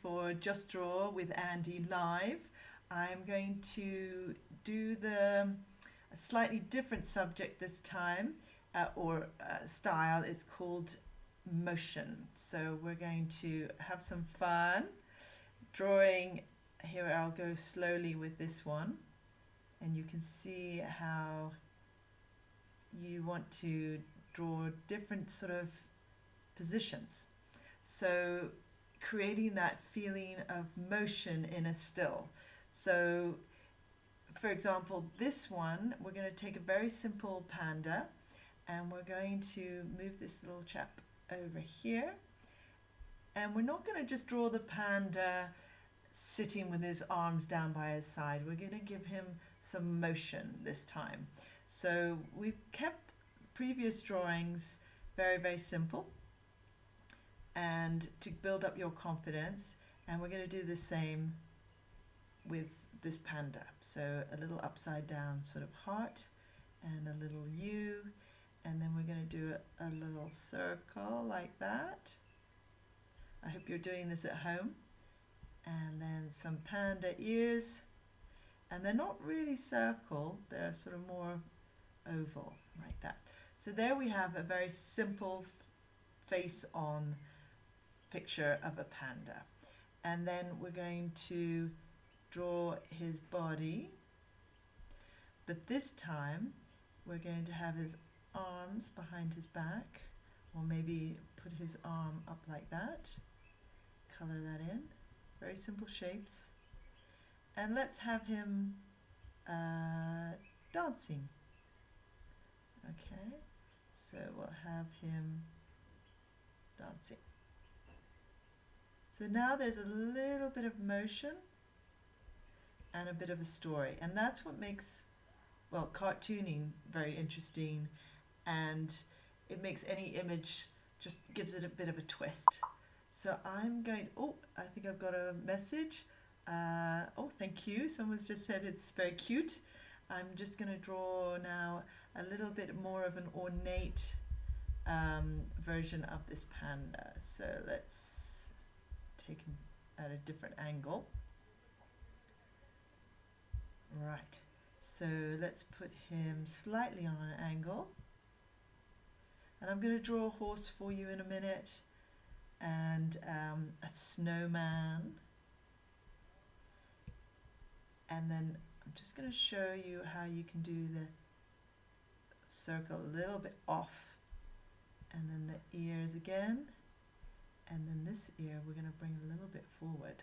for Just Draw with Andy live. I'm going to do a slightly different subject this time, or style. It's called motion. So we're going to have some fun drawing. Here I'll go slowly with this one, and you can see how you want to draw different sort of positions. So creating that feeling of motion in a still. So for example, this one, we're going to take a very simple panda and we're going to move this little chap over here, and we're not going to just draw the panda sitting with his arms down by his side. We're going to give him some motion this time. So we've kept previous drawings very, very simple, and to build up your confidence, and we're going to do the same with this panda. So a little upside down sort of heart and a little U, and then we're going to do a little circle like that. I hope you're doing this at home. And then some panda ears, and they're not really circle, they're sort of more oval like that. So there we have a very simple face on picture of a panda. And then we're going to draw his body, but this time we're going to have his arms behind his back, or maybe put his arm up like that, color that in. Very simple shapes. And let's have him dancing. Okay, so we'll have him dancing. So now there's a little bit of motion and a bit of a story, and that's what makes, well, cartooning very interesting, and it makes any image, just gives it a bit of a twist. So I'm going, oh, I think I've got a message. Oh, thank you. Someone's just said it's very cute. I'm just going to draw now a little bit more of an ornate version of this panda. So let's take him at a different angle. Right. So let's put him slightly on an angle. And I'm going to draw a horse for you in a minute, and a snowman, and then I'm just going to show you how you can do the circle a little bit off, and then the ears again, and then this ear we're going to bring a little bit forward.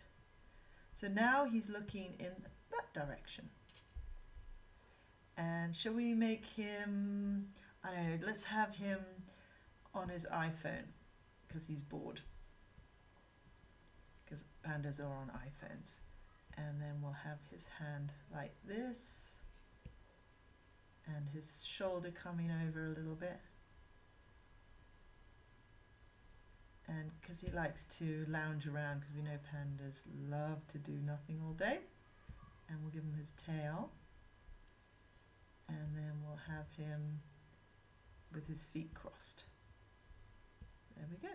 So now he's looking in that direction. And shall we make him, I don't know, let's have him on his iPhone, because he's bored, because pandas are on iPhones. And then we'll have his hand like this, and his shoulder coming over a little bit, and because he likes to lounge around, because we know pandas love to do nothing all day. And we'll give him his tail, and then we'll have him with his feet crossed. There we go.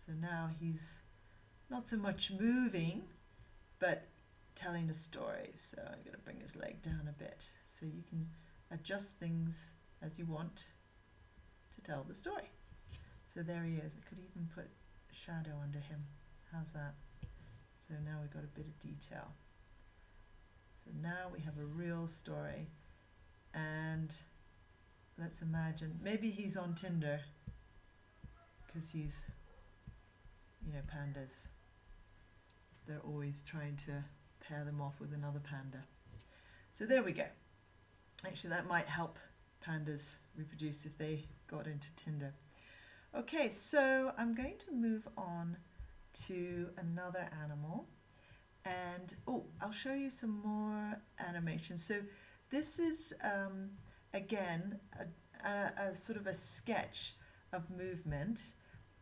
So now he's not so much moving, but telling a story. So I'm going to bring his leg down a bit, so you can adjust things as you want to tell the story. So there he is. I could even put shadow under him. How's that? So now we've got a bit of detail. So now we have a real story, and let's imagine, maybe he's on Tinder, because he's, you know, pandas, they're always trying to pair them off with another panda. So there we go. Actually, that might help pandas reproduce if they got into Tinder. Okay, so I'm going to move on to another animal, and oh, I'll show you some more animation. So this is again a sort of a sketch of movement.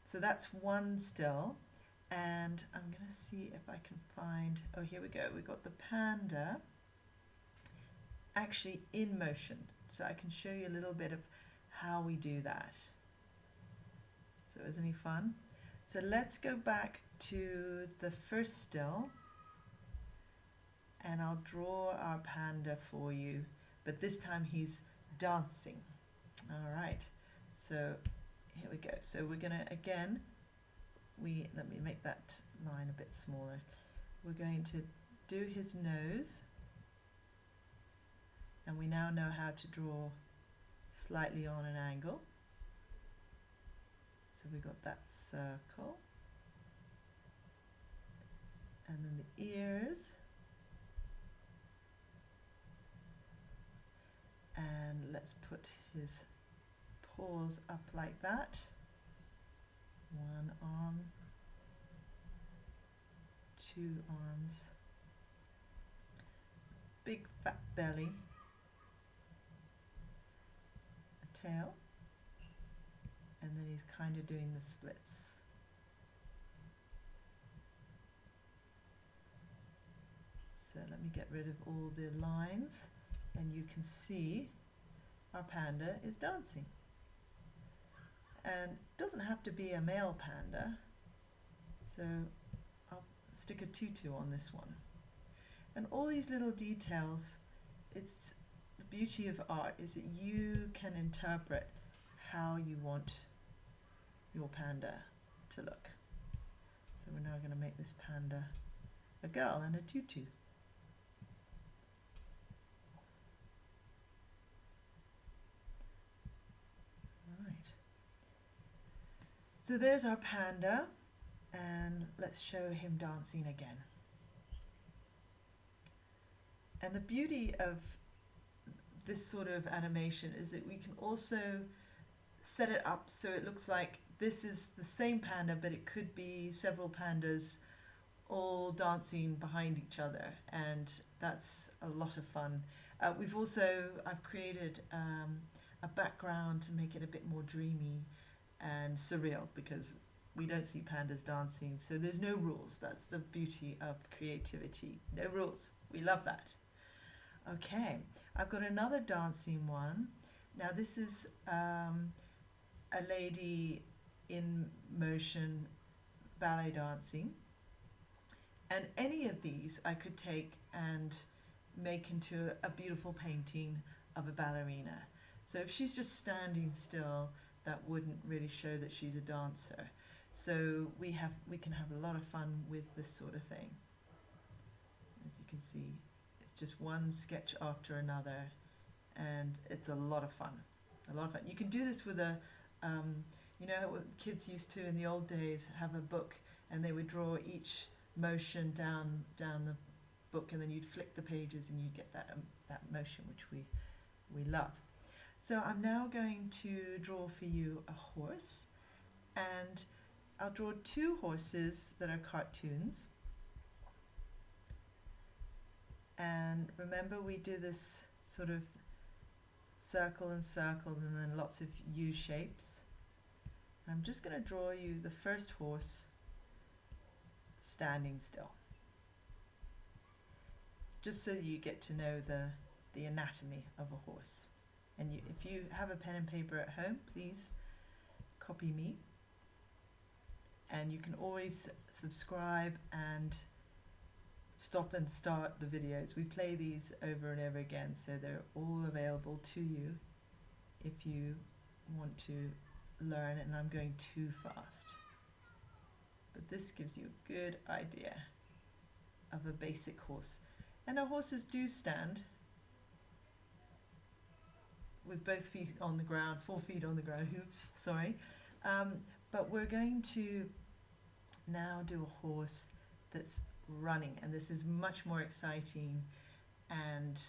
So that's one still, and I'm going to see if I can find, oh, here we go. We've got the panda actually in motion. So I can show you a little bit of how we do that. So isn't he fun? So let's go back to the first still, and I'll draw our panda for you, but this time he's dancing. All right, so here we go. So we're gonna, again, let me make that line a bit smaller. We're going to do his nose, and we now know how to draw slightly on an angle. So we got that circle, and then the ears, and let's put his paws up like that. One arm, two arms, big fat belly, a tail, and then he's kind of doing the splits. So let me get rid of all the lines, and you can see our panda is dancing. And it doesn't have to be a male panda, so I'll stick a tutu on this one. And all these little details, it's the beauty of art is that you can interpret how you want your panda to look. So we're now going to make this panda a girl in a tutu. Right. So there's our panda, and let's show him dancing again. And the beauty of this sort of animation is that we can also set it up so it looks like this is the same panda, but it could be several pandas all dancing behind each other, and that's a lot of fun. I've created a background to make it a bit more dreamy and surreal, because we don't see pandas dancing, so there's no rules. That's the beauty of creativity. No rules. We love that. Okay, I've got another dancing one. Now this is a lady in motion ballet dancing, and any of these I could take and make into a beautiful painting of a ballerina. So if she's just standing still, that wouldn't really show that she's a dancer. So we can have a lot of fun with this sort of thing. As you can see, it's just one sketch after another, and it's a lot of fun. A lot of fun. You can do this with a, you know what kids used to in the old days, have a book, and they would draw each motion down the book, and then you'd flick the pages and you'd get that motion, which we love. So I'm now going to draw for you a horse, and I'll draw two horses that are cartoons. And remember, we do this sort of circle and circle, and then lots of U shapes. I'm just going to draw you the first horse standing still, just so you get to know the anatomy of a horse. And if you have a pen and paper at home, please copy me. And you can always subscribe and stop and start the videos. We play these over and over again, so they're all available to you if you want to learn, and I'm going too fast. But this gives you a good idea of a basic horse. And our horses do stand with both feet on the ground, 4 feet on the ground, oops, sorry. But we're going to now do a horse that's running, and this is much more exciting, and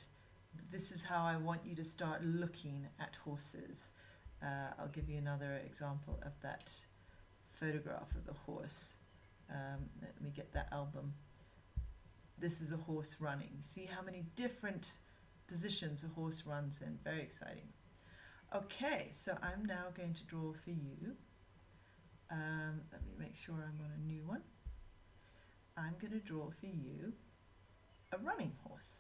this is how I want you to start looking at horses. I'll give you another example of that photograph of the horse. Let me get that album. This is a horse running. See how many different positions a horse runs in. Very exciting. Okay, so I'm now going to draw for you. Let me make sure I'm on a new one. I'm going to draw for you a running horse.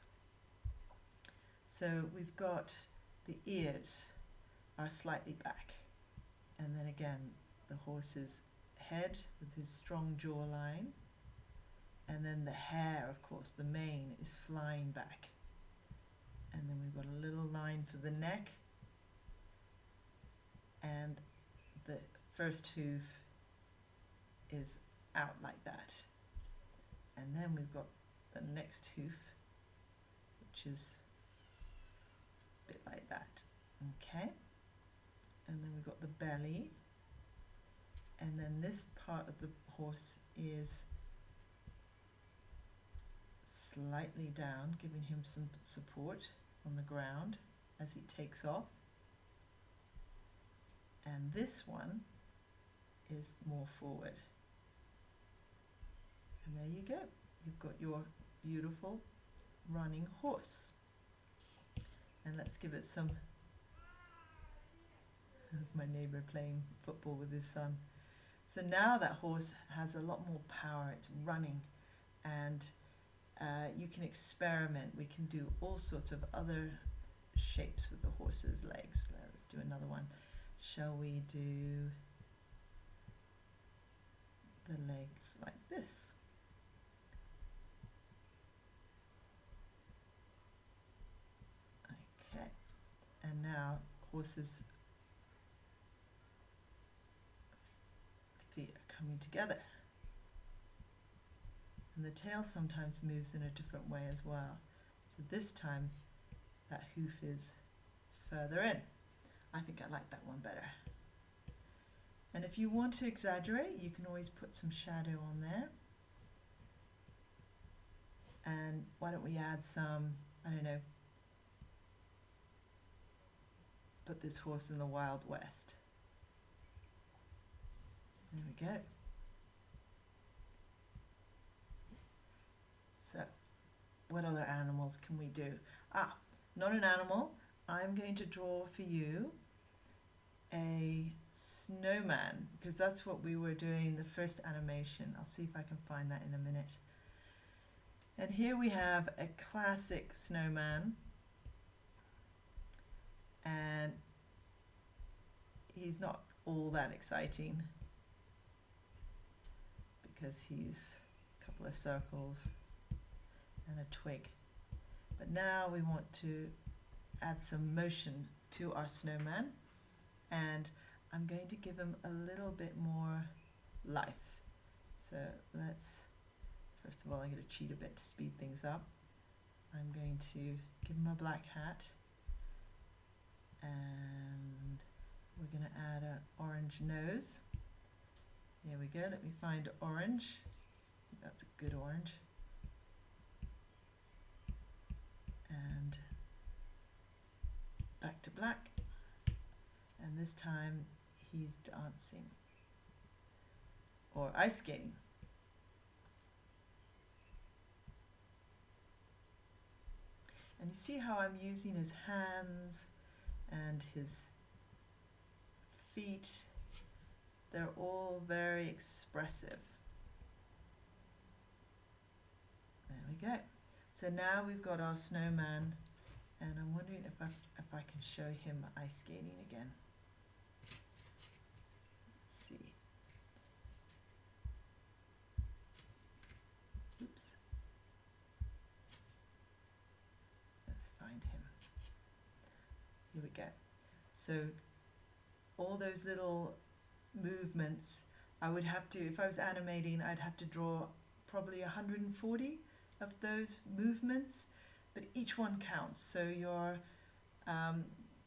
So we've got the ears are slightly back, and then again the horse's head with his strong jawline, and then the hair, of course, the mane is flying back. And then we've got a little line for the neck, and the first hoof is out like that. And then we've got the next hoof, which is a bit like that. Okay, and then we've got the belly, and then this part of the horse is slightly down, giving him some support on the ground as he takes off. And this one is more forward. And there you go. You've got your beautiful running horse. And let's give it some... There's my neighbor playing football with his son. So now that horse has a lot more power. It's running, and you can experiment. We can do all sorts of other shapes with the horse's legs. Let's do another one. Shall we do the legs like this? Okay, and now horse's feet are coming together. And the tail sometimes moves in a different way as well. So this time that hoof is further in. I think I like that one better. And if you want to exaggerate, you can always put some shadow on there. And why don't we add some, I don't know, put this horse in the Wild West. There we go. So, what other animals can we do? Not an animal. I'm going to draw for you a snowman, because that's what we were doing the first animation. I'll see if I can find that in a minute. And here we have a classic snowman, and he's not all that exciting because he's a couple of circles and a twig. But now we want to add some motion to our snowman, and I'm going to give him a little bit more life. So let's, first of all, I'm going to cheat a bit to speed things up. I'm going to give him a black hat, and we're going to add an orange nose. There we go. Let me find orange. That's a good orange. And back to black. And this time he's dancing or ice skating. And you see how I'm using his hands and his feet. They're all very expressive. There we go. So now we've got our snowman, and I'm wondering if I can show him ice skating again. Let's see. Oops. Let's find him. Here we go. So all those little movements, I would have to, if I was animating, I'd have to draw probably 140 of those movements, but each one counts. So your,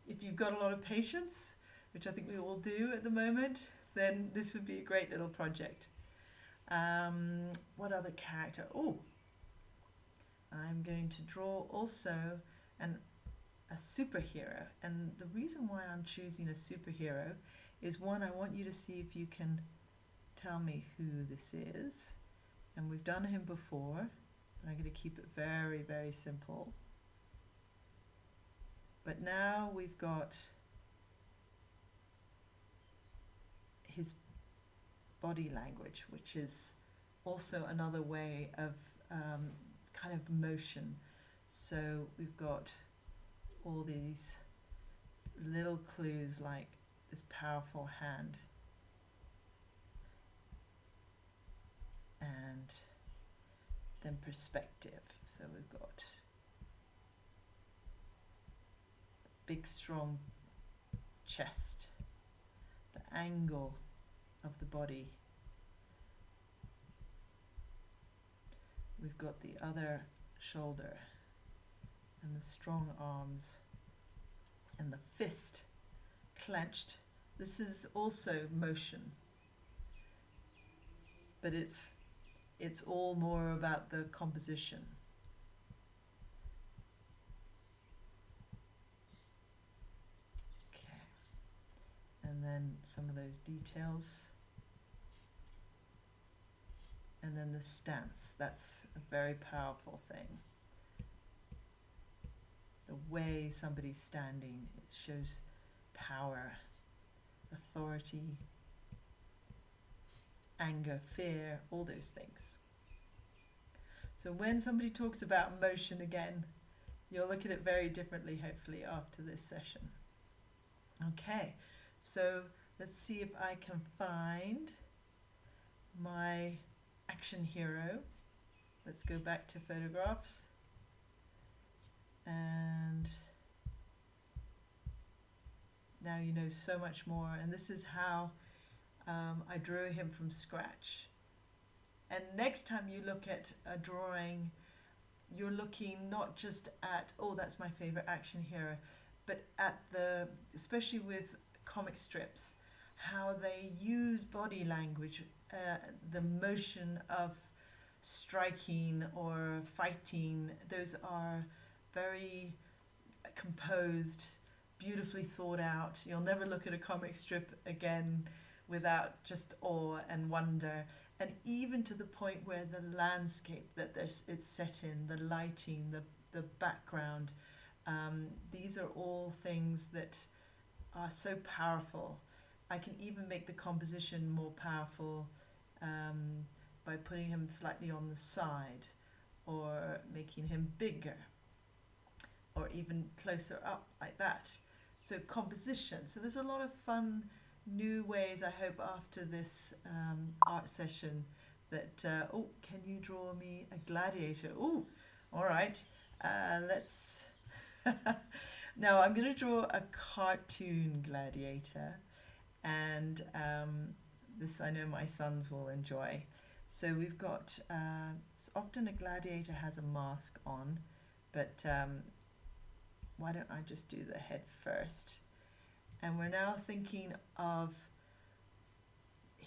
if you've got a lot of patience, which I think we all do at the moment, then this would be a great little project. What other character? Oh, I'm going to draw also a superhero, and the reason why I'm choosing a superhero is, one, I want you to see if you can tell me who this is, and we've done him before. I'm going to keep it very, very simple. But now we've got his body language, which is also another way of kind of motion. So we've got all these little clues like this powerful hand. then perspective. So we've got big strong chest, the angle of the body. We've got the other shoulder and the strong arms and the fist clenched. This is also motion, but it's all more about the composition. Okay, and then some of those details. And then the stance, that's a very powerful thing. The way somebody's standing, it shows power, authority, anger, fear, all those things. So when somebody talks about motion again, you'll look at it very differently, hopefully, after this session. Okay, so let's see if I can find my action hero. Let's go back to photographs. And now you know so much more. And this is how I drew him from scratch. And next time you look at a drawing, you're looking not just at, oh, that's my favorite action hero, but at the, especially with comic strips, how they use body language, the motion of striking or fighting. Those are very composed, beautifully thought out. You'll never look at a comic strip again without just awe and wonder. And even to the point where the landscape that it's set in, the lighting, the background, these are all things that are so powerful. I can even make the composition more powerful by putting him slightly on the side, or making him bigger, or even closer up like that. So composition. So there's a lot of fun new ways, I hope, after this art session that, oh, can you draw me a gladiator? Oh, all right, let's, now I'm going to draw a cartoon gladiator, and this I know my sons will enjoy. So we've got, often a gladiator has a mask on, but why don't I just do the head first? And we're now thinking of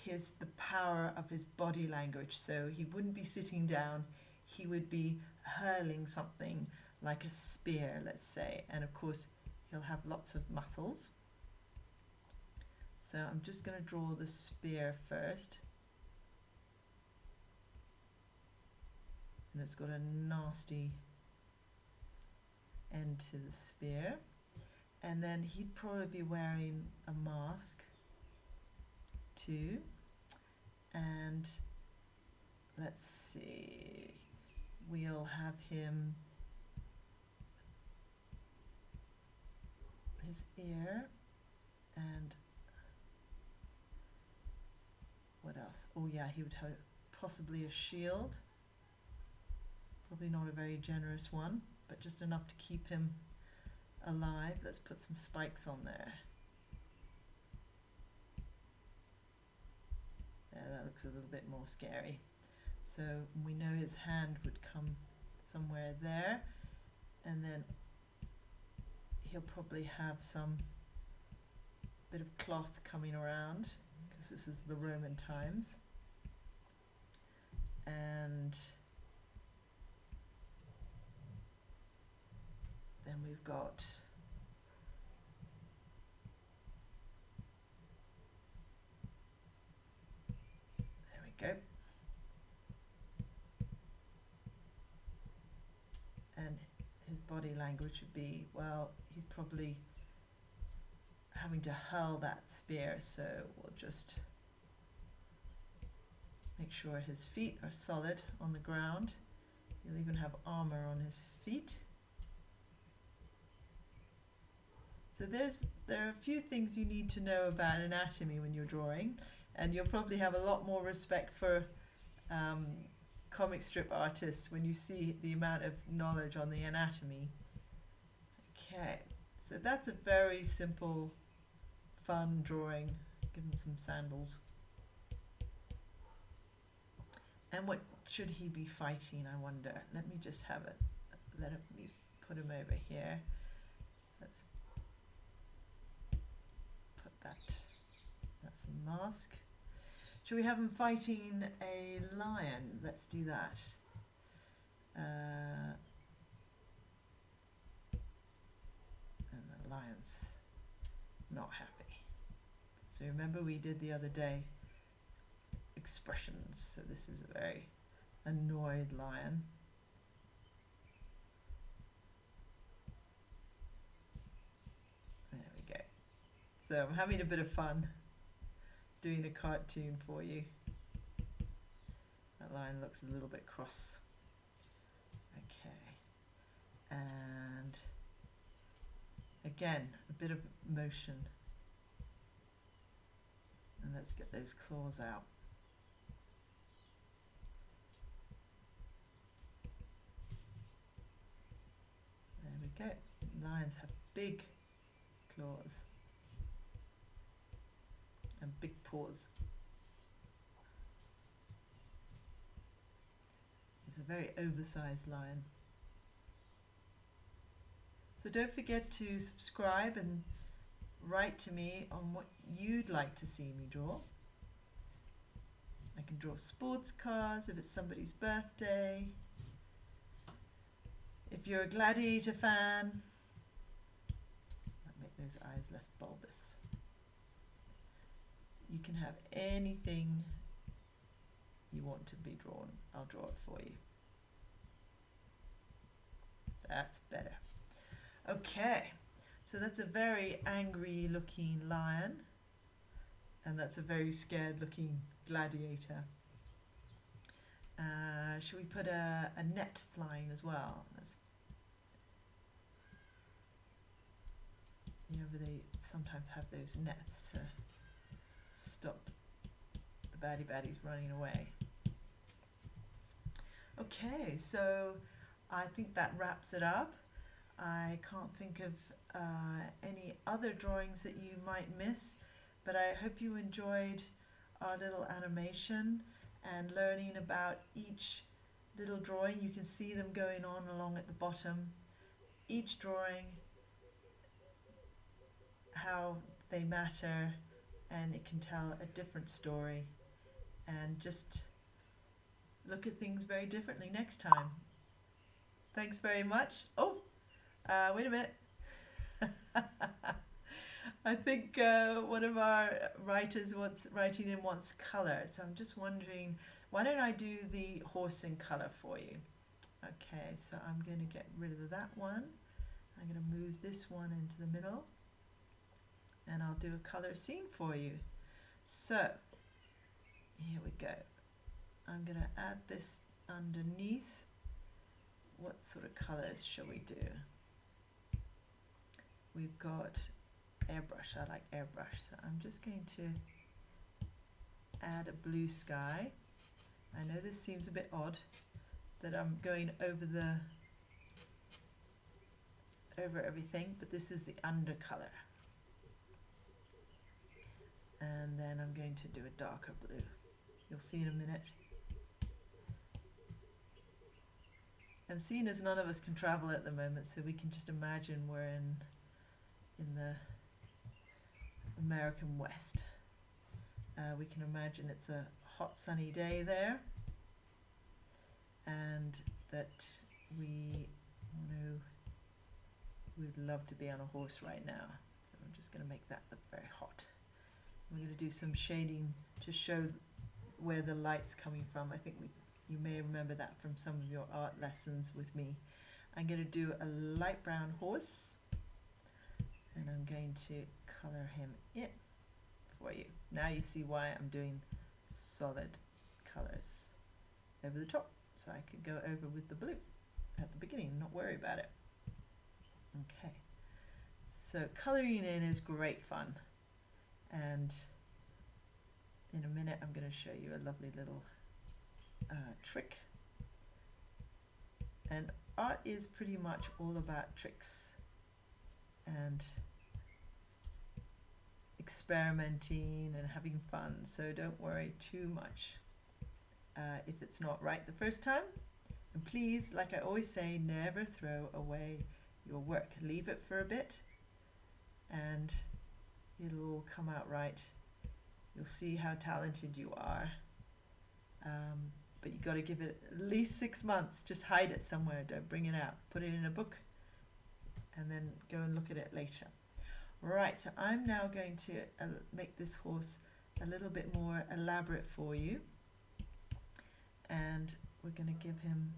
the power of his body language. So he wouldn't be sitting down, he would be hurling something like a spear, let's say. And of course, he'll have lots of muscles. So I'm just going to draw the spear first. And it's got a nasty end to the spear. And then he'd probably be wearing a mask too. And let's see, we'll have him, his ear, and what else? Oh yeah, he would have possibly a shield. Probably not a very generous one, but just enough to keep him alive. Let's put some spikes on there. There, that looks a little bit more scary. So we know his hand would come somewhere there, and then he'll probably have some bit of cloth coming around, because this is the Roman times. And then we've got go. And his body language would be, well, he's probably having to hurl that spear, so we'll just make sure his feet are solid on the ground. He'll even have armor on his feet. So there are a few things you need to know about anatomy when you're drawing, and you'll probably have a lot more respect for comic strip artists when you see the amount of knowledge on the anatomy. Okay, so that's a very simple, fun drawing. Give him some sandals. And what should he be fighting, I wonder? Let me just have it. Let me put him over here. Let's put that. That's a mask. Should we have him fighting a lion? Let's do that. And the lion's not happy. So remember we did the other day expressions. So this is a very annoyed lion. There we go. So I'm having a bit of fun doing a cartoon for you. That lion looks a little bit cross. Okay. And again, a bit of motion. And let's get those claws out. There we go. Lions have big claws and big paws. He's a very oversized lion. So don't forget to subscribe and write to me on what you'd like to see me draw. I can draw sports cars if it's somebody's birthday. If you're a Gladiator fan, I'll make those eyes less bulbous. You can have anything you want to be drawn. I'll draw it for you. That's better. Okay, so that's a very angry looking lion, and that's a very scared looking gladiator. Should we put a net flying as well? You know, they sometimes have those nets to stop the baddies running away. Okay, so I think that wraps it up. I can't think of any other drawings that you might miss, but I hope you enjoyed our little animation and learning about each little drawing. You can see them going on along at the bottom. Each drawing, how they matter, and it can tell a different story, and just look at things very differently next time. Thanks very much. Oh, wait a minute. I think one of our writers wants color, so I'm just wondering, why don't I do the horse in color for you? Okay, so I'm going to get rid of that one. I'm going to move this one into the middle, and I'll do a color scene for you. So here we go. I'm going to add this underneath. What sort of colors shall we do? We've got airbrush. I like airbrush, so I'm just going to add a blue sky. I know this seems a bit odd that I'm going over everything, but this is the undercolor. And then I'm going to do a darker blue. You'll see in a minute. And seeing as none of us can travel at the moment, so we can just imagine we're in the American West. We can imagine it's a hot sunny day there, and that we'd love to be on a horse right now. So I'm just going to make that look very hot. We're going to do some shading to show where the light's coming from. I think you may remember that from some of your art lessons with me. I'm going to do a light brown horse, and I'm going to color him in for you. Now you see why I'm doing solid colors over the top, so I could go over with the blue at the beginning, not worry about it. Okay, so coloring in is great fun, and in a minute I'm going to show you a lovely little trick And art is pretty much all about tricks and experimenting and having fun, so don't worry too much if it's not right the first time. And please, like I always say, never throw away your work. Leave it for a bit and it'll come out right. You'll see how talented you are. But you got to give it at least 6 months. Just hide it somewhere. Don't bring it out. Put it in a book and then go and look at it later. Right, so I'm now going to make this horse a little bit more elaborate for you. And we're going to give him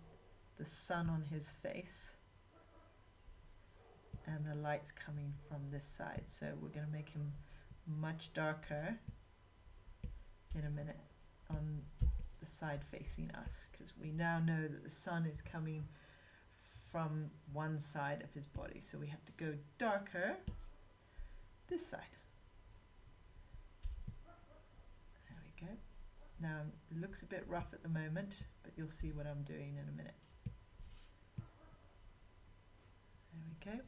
the sun on his face and the light's coming from this side. So we're going to make him much darker in a minute on the side facing us, because we now know that the sun is coming from one side of his body, so we have to go darker this side. There we go. Now it looks a bit rough at the moment, but you'll see what I'm doing in a minute. There we go.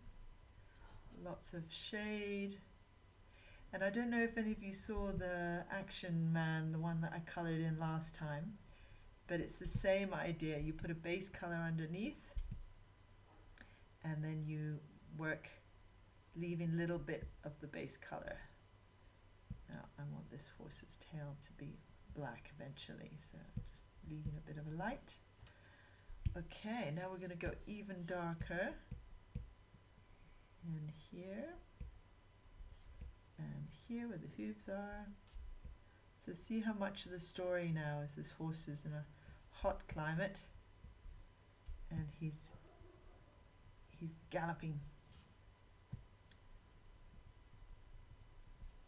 Lots of shade. And I don't know if any of you saw the Action Man, the one that I coloured in last time, but it's the same idea. You put a base colour underneath and then you work leaving a little bit of the base colour. Now I want this horse's tail to be black eventually, so just leaving a bit of a light. Okay, now we're going to go even darker in here and here where the hooves are. So see how much of the story now is this horse is in a hot climate and he's galloping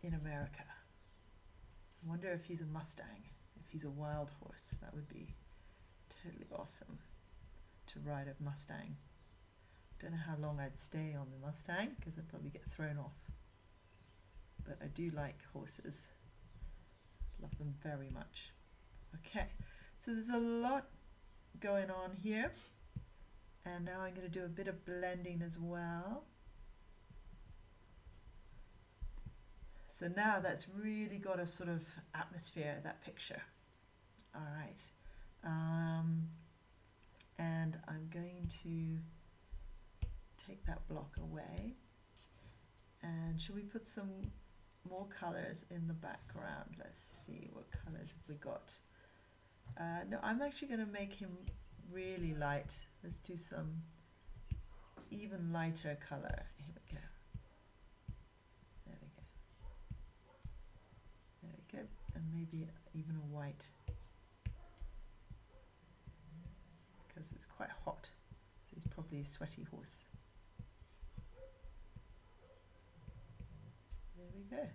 in America. I wonder if he's a Mustang, if he's a wild horse. That would be totally awesome to ride a Mustang. Don't know how long I'd stay on the Mustang because I'd probably get thrown off. But I do like horses. Love them very much. Okay, so there's a lot going on here. And now I'm going to do a bit of blending as well. So now that's really got a sort of atmosphere, that picture. All right. And I'm going to take that block away. And should we put some more colors in the background? Let's see, what colors have we got? No, I'm actually going to make him really light. Let's do some even lighter color. Here we go. There we go. There we go. And maybe even a white, because it's quite hot. So he's probably a sweaty horse. There we go.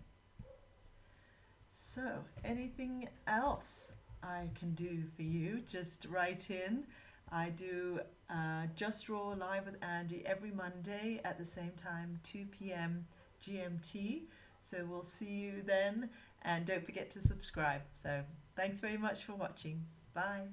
So anything else I can do for you, just write in. I do Just Raw Live with Andy every Monday at the same time, 2 p.m. GMT. So we'll see you then, and don't forget to subscribe. So thanks very much for watching. Bye.